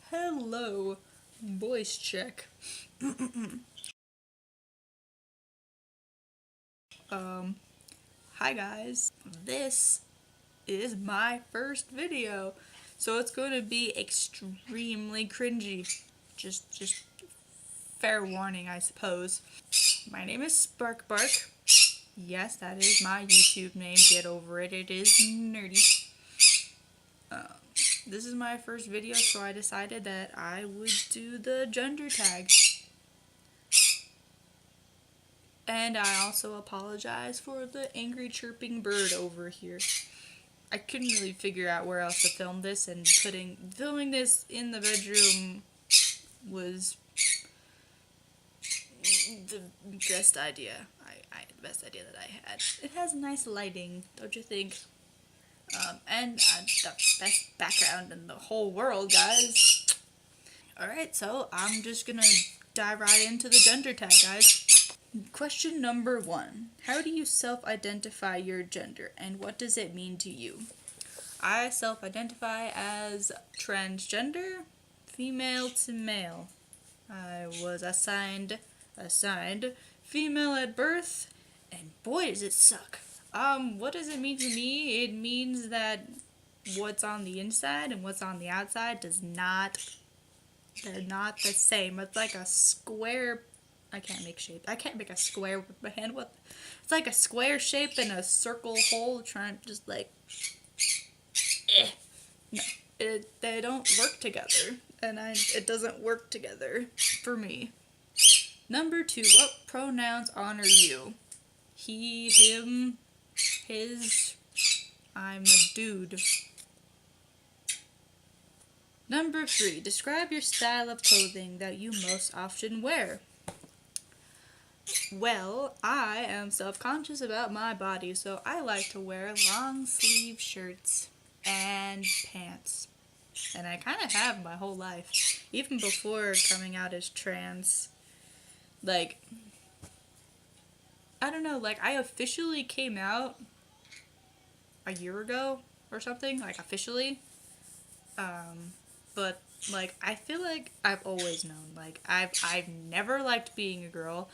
Hello. Voice check. Hi guys. This is my first video. So it's going to be extremely cringy. Just fair warning, I suppose. My name is SparkBark. Yes, that is my YouTube name. Get over it. It is nerdy. This is my first video, so I decided that I would do the gender tag. And I also apologize for the angry chirping bird over here. I couldn't really figure out where else to film this, and filming this in the bedroom was the best idea. The best idea that I had. It has nice lighting, don't you think? And the best background in the whole world, guys. Alright, so I'm just gonna dive right into the gender tag, guys. Question number 1. How do you self-identify your gender, and what does it mean to you? I self-identify as transgender, female to male. I was assigned female at birth, and boy does it suck. What does it mean to me? It means that what's on the inside and what's on the outside they're not the same. It's like a square. I can't make a square with my hand. It's like a square shape and a circle hole trying to just like, No, they don't work together, and it doesn't work together for me. Number 2, what pronouns honor you? He, him, his. I'm a dude. Number 3, describe your style of clothing that you most often wear. Well, I am self-conscious about my body, so I like to wear long sleeve shirts and pants. And I kind of have my whole life. Even before coming out as trans. Like, I don't know, like, I officially came out a year ago or something, like, officially. But, like, I feel like I've always known. Like, I've never liked being a girl.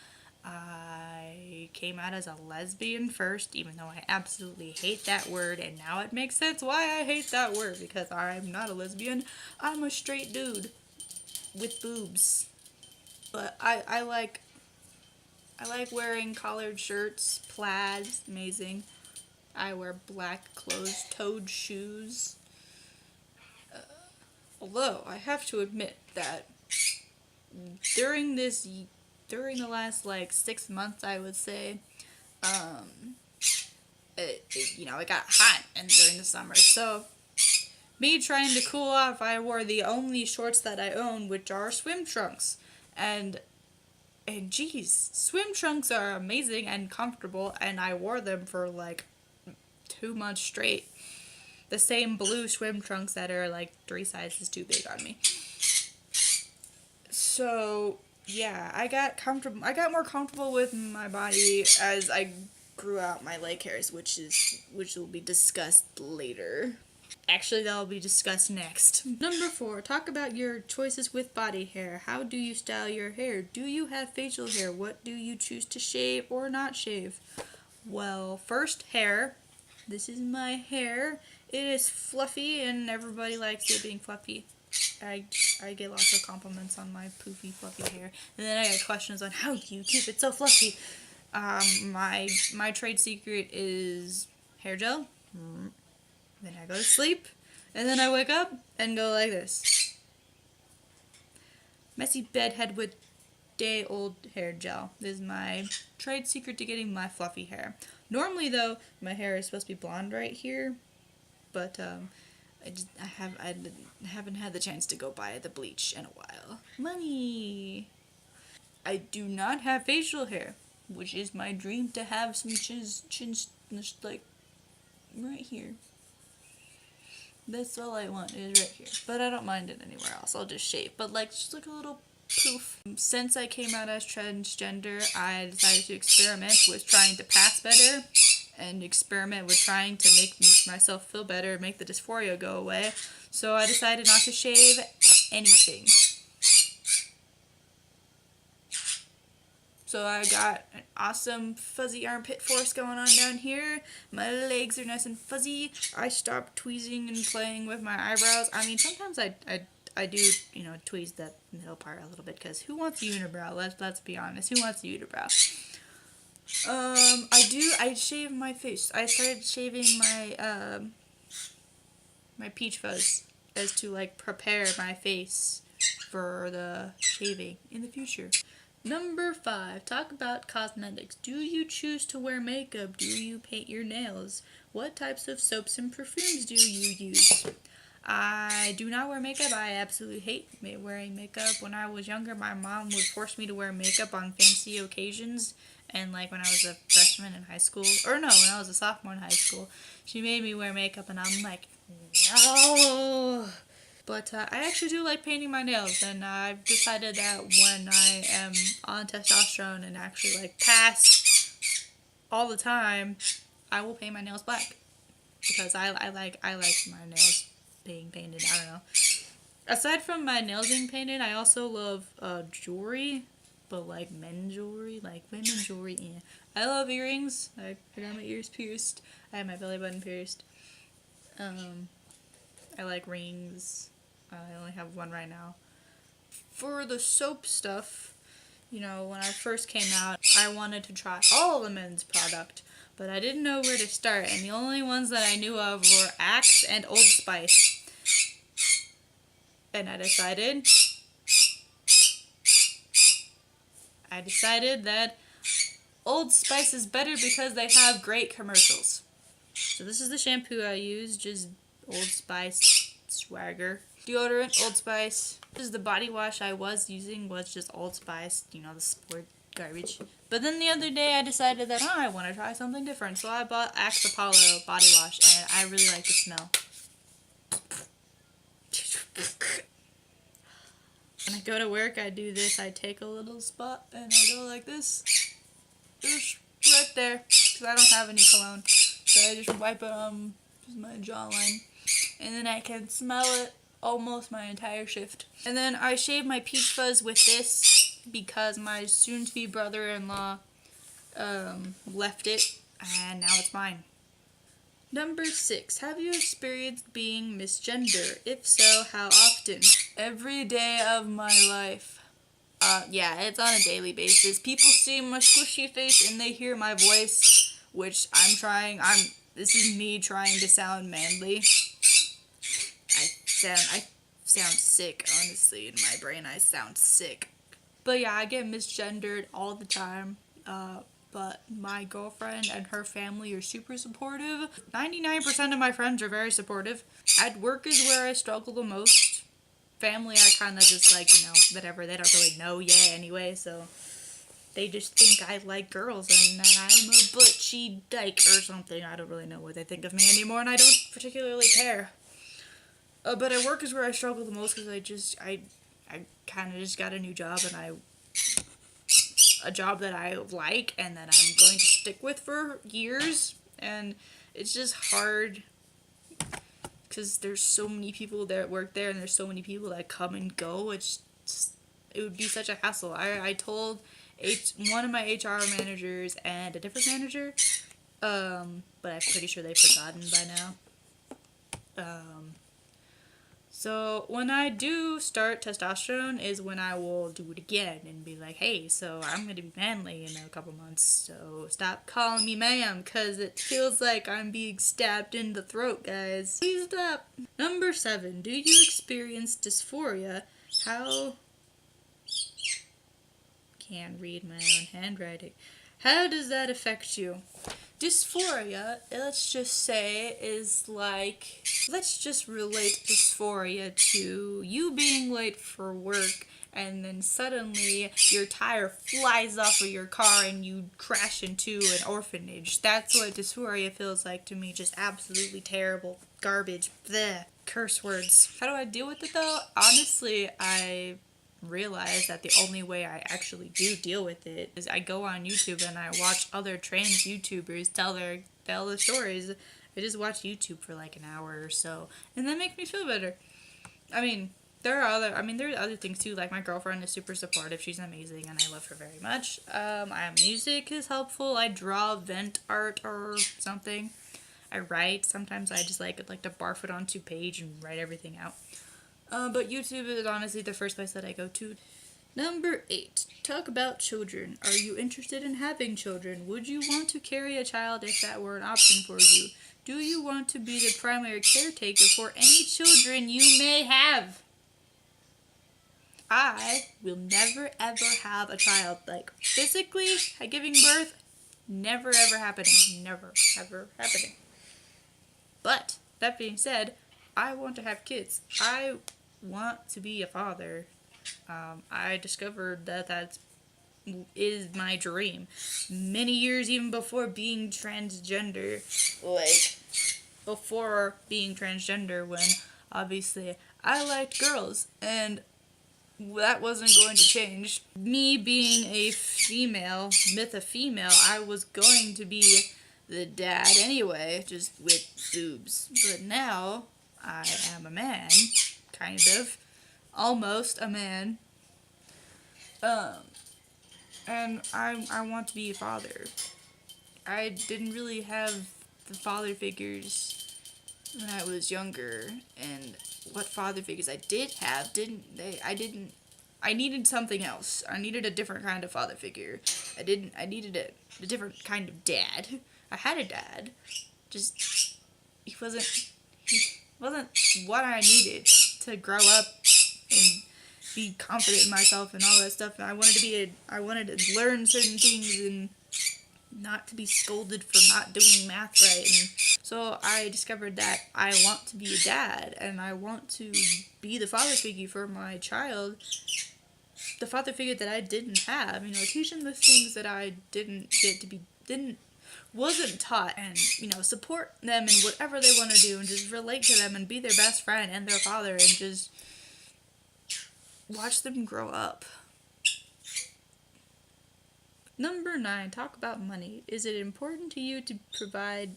I came out as a lesbian first, even though I absolutely hate that word, and now it makes sense why I hate that word, because I'm not a lesbian. I'm a straight dude with boobs. But I like wearing collared shirts, plaids, amazing. I wear black closed-toed shoes. Although, I have to admit that during the last, 6 months, I would say, it got hot and during the summer, so me trying to cool off, I wore the only shorts that I own, which are swim trunks, and geez, swim trunks are amazing and comfortable, and I wore them for 2 months straight. The same blue swim trunks that are 3 sizes too big on me. So yeah, I got more comfortable with my body as I grew out my leg hairs, which will be discussed later. Actually, that will be discussed next. Number 4, talk about your choices with body hair. How do you style your hair? Do you have facial hair? What do you choose to shave or not shave? Well, first, hair. This is my hair. It is fluffy, and everybody likes it being fluffy. I get lots of compliments on my poofy, fluffy hair. And then I get questions on how do you keep it so fluffy? My trade secret is hair gel. Then I go to sleep, and then I wake up and go like this. Messy bedhead with day-old hair gel is my trade secret to getting my fluffy hair. Normally, though, my hair is supposed to be blonde right here, but I haven't had the chance to go buy the bleach in a while. Money. I do not have facial hair, which is my dream to have some chin like right here. That's all I want is right here, but I don't mind it anywhere else. I'll just shave, but just like a little poof. Since I came out as transgender, I decided to experiment with trying to pass better, and experiment with trying to make myself feel better, make the dysphoria go away. So I decided not to shave anything. So I got an awesome fuzzy armpit force going on down here. My legs are nice and fuzzy. I stopped tweezing and playing with my eyebrows. I mean, sometimes I do, tweeze the middle part a little bit, because who wants a unibrow? Let's be honest. Who wants a unibrow? I shave my face. I started shaving my peach fuzz as to, like, prepare my face for the shaving in the future. Number 5, talk about cosmetics. Do you choose to wear makeup? Do you paint your nails? What types of soaps and perfumes do you use? I do not wear makeup. I absolutely hate wearing makeup. When I was younger, my mom would force me to wear makeup on fancy occasions. And, like, when I was a freshman in high school, when I was a sophomore in high school, she made me wear makeup, and I'm like, no. But I actually do like painting my nails, and I've decided that when I am on testosterone and actually, like, pass all the time, I will paint my nails black, because I like my nails being painted. I don't know. Aside from my nails being painted, I also love jewelry, but, like, men's jewelry, like women's jewelry. Yeah. I love earrings. I got my ears pierced. I have my belly button pierced. I like rings. I only have one right now. For the soap stuff, when I first came out, I wanted to try all the men's product, but I didn't know where to start, and the only ones that I knew of were Axe and Old Spice. And I decided that Old Spice is better because they have great commercials. So this is the shampoo I use, just Old Spice Swagger. Deodorant, Old Spice. This is the body wash I was using, was just Old Spice, the sport garbage. But then the other day I decided that I want to try something different, so I bought Axe Apollo body wash, and I really like the smell. When I go to work, I do this. I take a little spot and I go like this. Just right there, because I don't have any cologne. So I just wipe it on just my jawline, and then I can smell it almost my entire shift. And then I shave my peach fuzz with this because my soon-to-be brother-in-law left it, and now it's mine. Number 6, have you experienced being misgendered? If so, how often? Every day of my life. Yeah, it's on a daily basis. People see my squishy face and they hear my voice, which this is me trying to sound manly. I sound sick, honestly. In my brain, I sound sick. But yeah, I get misgendered all the time. But my girlfriend and her family are super supportive. 99% of my friends are very supportive. At work is where I struggle the most. Family, I kind of just like, whatever. They don't really know yet anyway, so they just think I like girls and that I'm a butchy dyke or something. I don't really know what they think of me anymore, and I don't particularly care. But at work is where I struggle the most, because I kind of just got a new job, and a job that I like and that I'm going to stick with for years, and it's just hard because there's so many people that work there, and there's so many people that come and go. It would be such a hassle. I told one of my HR managers and a different manager, but I'm pretty sure they've forgotten by now. So when I do start testosterone is when I will do it again and be like, hey, so I'm going to be manly in a couple months, so stop calling me ma'am, because it feels like I'm being stabbed in the throat, guys. Please stop. Number 7, do you experience dysphoria? How... Can't read my own handwriting. How does that affect you? Dysphoria, let's just say, is like, let's just relate dysphoria to you being late for work and then suddenly your tire flies off of your car and you crash into an orphanage. That's what dysphoria feels like to me. Just absolutely terrible garbage. Blech. Curse words. How do I deal with it though? Honestly, I realize that the only way I actually do deal with it is I go on YouTube and I watch other trans YouTubers tell their tell the stories. I just watch YouTube for like an hour or so, and that makes me feel better. I mean, there are other things too. Like my girlfriend is super supportive. She's amazing, and I love her very much. Music is helpful. I draw vent art or something. I write. Sometimes I just like to barf it onto page and write everything out. But YouTube is honestly the first place that I go to. Number 8. Talk about children. Are you interested in having children? Would you want to carry a child if that were an option for you? Do you want to be the primary caretaker for any children you may have? I will never ever have a child. Like, physically, giving birth, never ever happening. Never ever happening. But, that being said, I want to have kids. I want to be a father. I discovered that is my dream. Many years even before being transgender. Like, before being transgender, when obviously I liked girls, and that wasn't going to change. Me being a female, I was going to be the dad anyway, just with boobs. But now, I am a man, kind of, almost a man, and I want to be a father. I didn't really have the father figures when I was younger, and what father figures I did have I needed something else. I needed a different kind of father figure. I needed a different kind of dad. I had a dad, just he wasn't what I needed to grow up and be confident in myself and all that stuff. And I wanted to learn certain things and not to be scolded for not doing math right. And so I discovered that I want to be a dad, and I want to be the father figure for my child. The father figure that I didn't have, teach them the things that I wasn't taught, and, support them in whatever they want to do, and just relate to them and be their best friend and their father, and just watch them grow up. Number 9, talk about money. Is it important to you to provide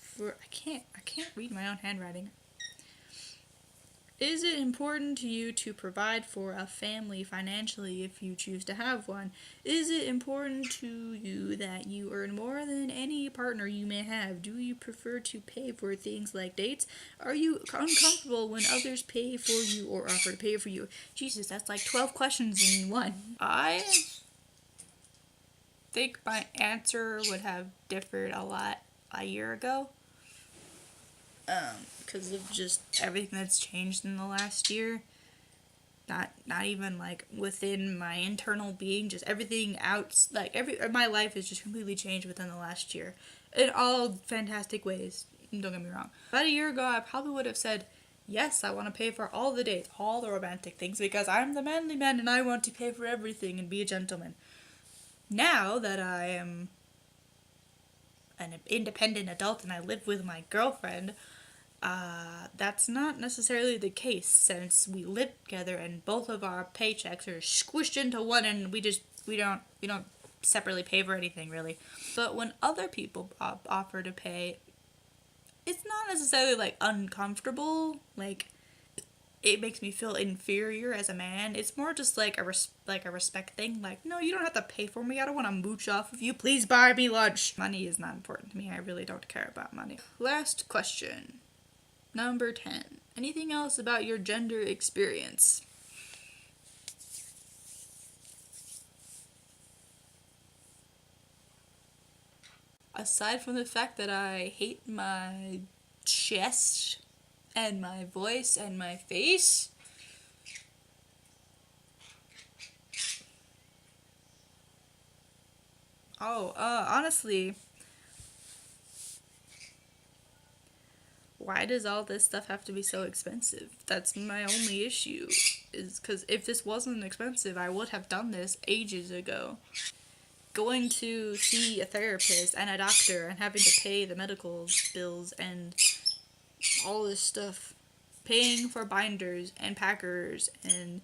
for... I can't read my own handwriting. Is it important to you to provide for a family financially if you choose to have one? Is it important to you that you earn more than any partner you may have? Do you prefer to pay for things like dates? Are you uncomfortable when others pay for you or offer to pay for you? Jesus, that's like 12 questions in one. I think my answer would have differed a lot a year ago. Because of just everything that's changed in the last year. Not even like within my internal being, just everything out, my life has just completely changed within the last year. In all fantastic ways, don't get me wrong. About a year ago, I probably would have said, yes, I want to pay for all the dates, all the romantic things, because I'm the manly man and I want to pay for everything and be a gentleman. Now that I am an independent adult and I live with my girlfriend, that's not necessarily the case, since we live together and both of our paychecks are squished into one, and we don't separately pay for anything really. But when other people offer to pay, it's not necessarily like uncomfortable, like it makes me feel inferior as a man. It's more just like a respect thing. Like, no, you don't have to pay for me. I don't want to mooch off of you. Please buy me lunch. Money is not important to me. I really don't care about money. Last question. Number 10. Anything else about your gender experience? Aside from the fact that I hate my chest and my voice and my face, honestly, why does all this stuff have to be so expensive? That's my only issue, is because if this wasn't expensive, I would have done this ages ago. Going to see a therapist and a doctor and having to pay the medical bills and all this stuff. Paying for binders and packers and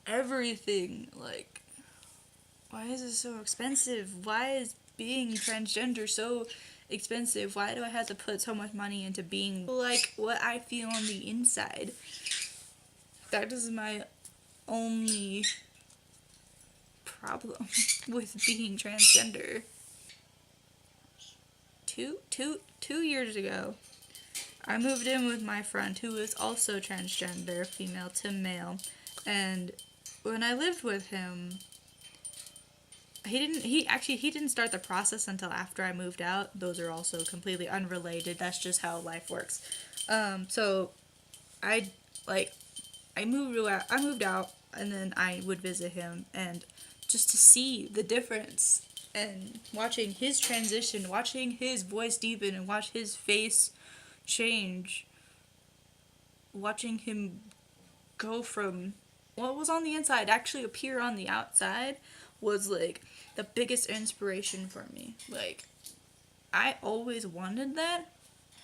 everything. Like, why is it so expensive? Why is being transgender so expensive? Why do I have to put so much money into being like what I feel on the inside? That is my only problem with being transgender. Two years ago, I moved in with my friend who is also transgender, female to male, and when I lived with him, he didn't start the process until after I moved out. Those are also completely unrelated. That's just how life works. So I like I moved out and then I would visit him, and just to see the difference and watching his transition, watching his voice deepen and watch his face change, watching him go from what was on the inside actually appear on the outside was like the biggest inspiration for me. Like, I always wanted that,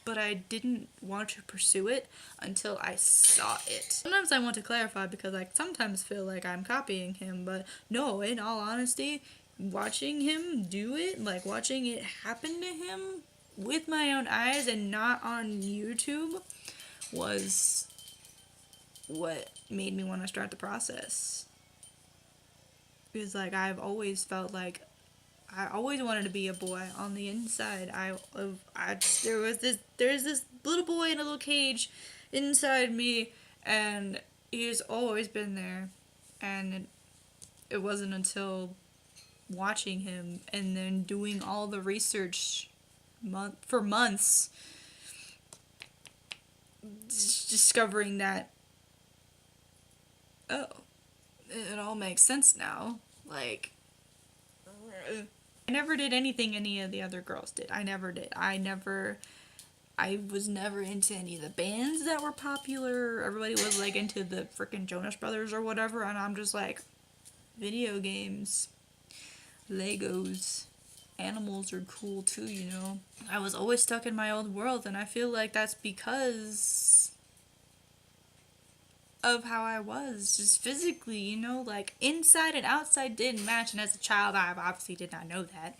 but I didn't want to pursue it until I saw it. Sometimes I want to clarify because I sometimes feel like I'm copying him, but no, in all honesty, watching him do it, like watching it happen to him with my own eyes and not on YouTube, was what made me want to start the process. Because like I've always felt like I always wanted to be a boy on the inside. There's this little boy in a little cage inside me, and he's always been there. And it wasn't until watching him and then doing all the research for months, discovering that, oh, it all makes sense now. Like, I never did anything any of the other girls did. I never did. I was never into any of the bands that were popular. Everybody was like into the freaking Jonas Brothers or whatever, and I'm just like, video games, Legos, animals are cool too, you know. I was always stuck in my own world, and I feel like that's because of how I was, just physically, you know, like inside and outside didn't match, and as a child I obviously did not know that,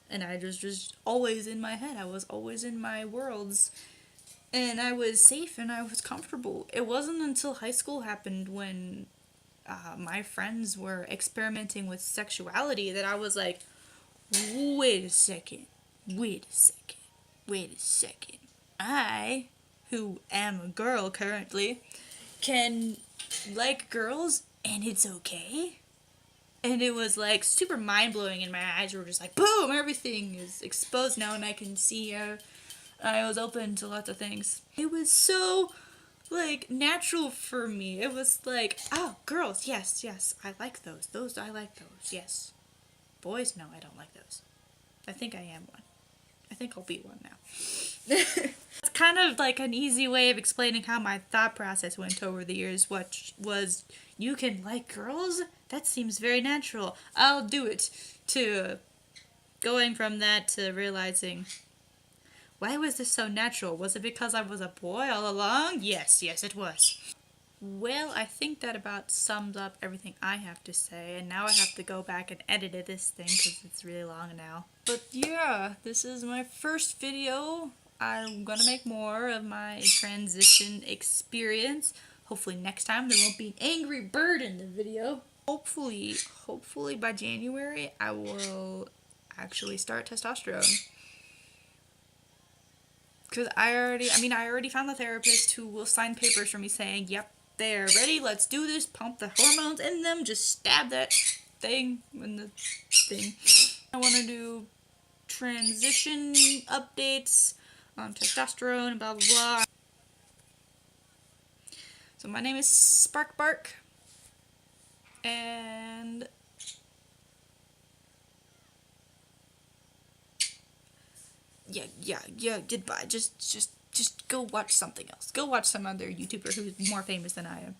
and I just always in my head, I was always in my worlds, and I was safe and I was comfortable. It wasn't until high school happened when my friends were experimenting with sexuality that I was like, wait a second, I, who am a girl currently, can like girls and it's okay. And it was like super mind-blowing, and my eyes were just like, boom, everything is exposed now and I can see I was open to lots of things. It was so like natural for me. It was like, oh, girls, yes, I like those I like those, yes. Boys, no, I don't like those. I think I am one. I think I'll be one now. It's kind of like an easy way of explaining how my thought process went over the years, which was, you can like girls? That seems very natural. I'll do it. To going from that to realizing, why was this so natural? Was it because I was a boy all along? Yes, it was. Well, I think that about sums up everything I have to say, and now I have to go back and edit this thing because it's really long now. But yeah, this is my first video. I'm gonna make more of my transition experience. Hopefully next time there won't be an angry bird in the video. Hopefully by January I will actually start testosterone. Because I already found the therapist who will sign papers for me saying, yep, they're ready, let's do this, pump the hormones in them, just stab that thing in the thing. I want to do transition updates on testosterone and blah blah blah. So my name is Spark Bark, and yeah, goodbye. Just go watch something else. Go watch some other YouTuber who's more famous than I am.